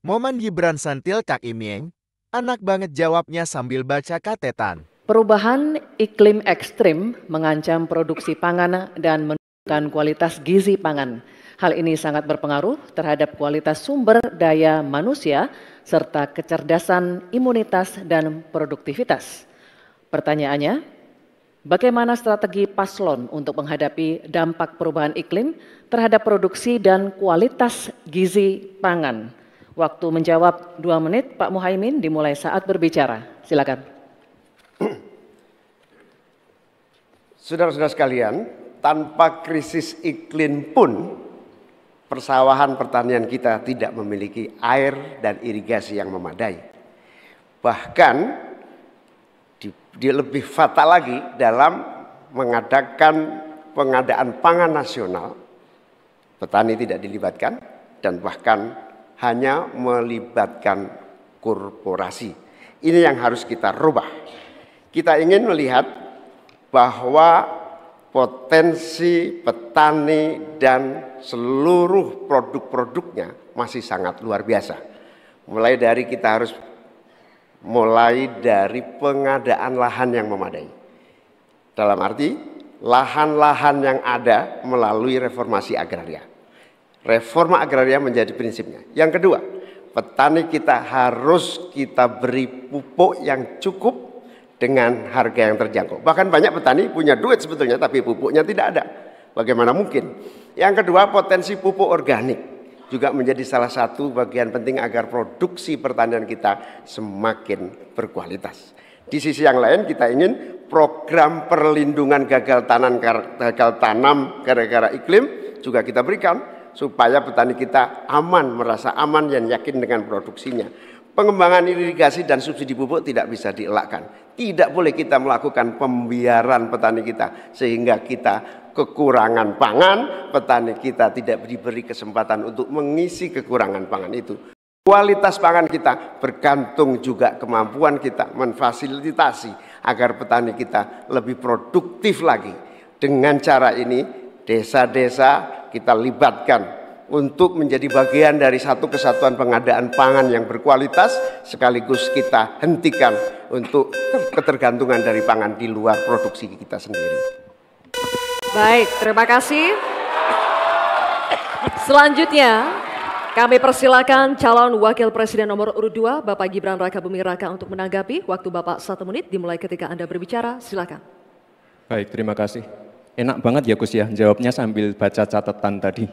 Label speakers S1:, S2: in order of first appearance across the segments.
S1: Momen Gibran sentil Cak Imieng, anak banget jawabnya sambil baca katetan.
S2: Perubahan iklim ekstrim mengancam produksi pangan dan menurunkan kualitas gizi pangan. Hal ini sangat berpengaruh terhadap kualitas sumber daya manusia serta kecerdasan, imunitas, dan produktivitas. Pertanyaannya, bagaimana strategi paslon untuk menghadapi dampak perubahan iklim terhadap produksi dan kualitas gizi pangan? Waktu menjawab 2 menit, Pak Muhaimin dimulai saat berbicara. Silakan.
S3: Saudara-saudara sekalian, tanpa krisis iklim pun persawahan pertanian kita tidak memiliki air dan irigasi yang memadai. Bahkan dia lebih fatal lagi dalam mengadakan pengadaan pangan nasional. Petani tidak dilibatkan dan bahkan hanya melibatkan korporasi. Ini yang harus kita rubah. Kita ingin melihat bahwa potensi petani dan seluruh produk-produknya masih sangat luar biasa. Mulai dari pengadaan lahan yang memadai. Dalam arti lahan-lahan yang ada melalui reformasi agraria. Reforma agraria menjadi prinsipnya. Yang kedua, petani kita harus kita beri pupuk yang cukup dengan harga yang terjangkau. Bahkan banyak petani punya duit sebetulnya tapi pupuknya tidak ada. Bagaimana mungkin? Yang kedua, potensi pupuk organik juga menjadi salah satu bagian penting agar produksi pertanian kita semakin berkualitas. Di sisi yang lain kita ingin program perlindungan gagal tanam gara-gara iklim juga kita berikan supaya petani kita aman, merasa aman dan yakin dengan produksinya. Pengembangan irigasi dan subsidi pupuk tidak bisa dielakkan. Tidak boleh kita melakukan pembiaran petani kita sehingga kita kekurangan pangan, petani kita tidak diberi kesempatan untuk mengisi kekurangan pangan itu. Kualitas pangan kita bergantung juga kemampuan kita memfasilitasi agar petani kita lebih produktif lagi. Dengan cara ini desa-desa kita libatkan untuk menjadi bagian dari satu kesatuan pengadaan pangan yang berkualitas, sekaligus kita hentikan untuk ketergantungan dari pangan di luar produksi kita sendiri.
S4: Baik, terima kasih. Selanjutnya kami persilakan calon wakil presiden nomor urut 2 Bapak Gibran Rakabuming Raka untuk menanggapi. Waktu Bapak 1 menit dimulai ketika Anda berbicara, silakan.
S5: Baik, terima kasih. Enak banget ya Gus ya, jawabnya sambil baca catatan tadi.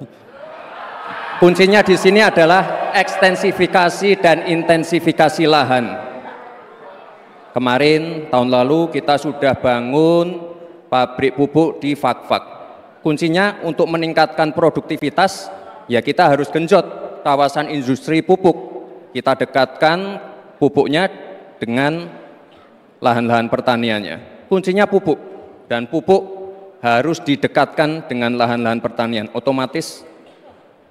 S5: Kuncinya di sini adalah ekstensifikasi dan intensifikasi lahan. Kemarin tahun lalu kita sudah bangun pabrik pupuk di Fak-Fak. Kuncinya untuk meningkatkan produktivitas ya kita harus genjot kawasan industri pupuk. Kita dekatkan pupuknya dengan lahan-lahan pertaniannya. Kuncinya pupuk dan pupuk harus didekatkan dengan lahan-lahan pertanian. Otomatis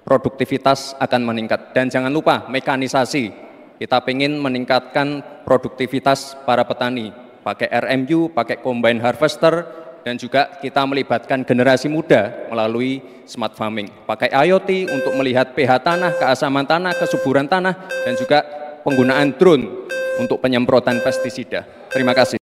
S5: produktivitas akan meningkat. Dan jangan lupa mekanisasi. Kita ingin meningkatkan produktivitas para petani. Pakai RMU, pakai combine harvester, dan juga kita melibatkan generasi muda melalui smart farming. Pakai IoT untuk melihat pH tanah, keasaman tanah, kesuburan tanah, dan juga penggunaan drone untuk penyemprotan pestisida. Terima kasih.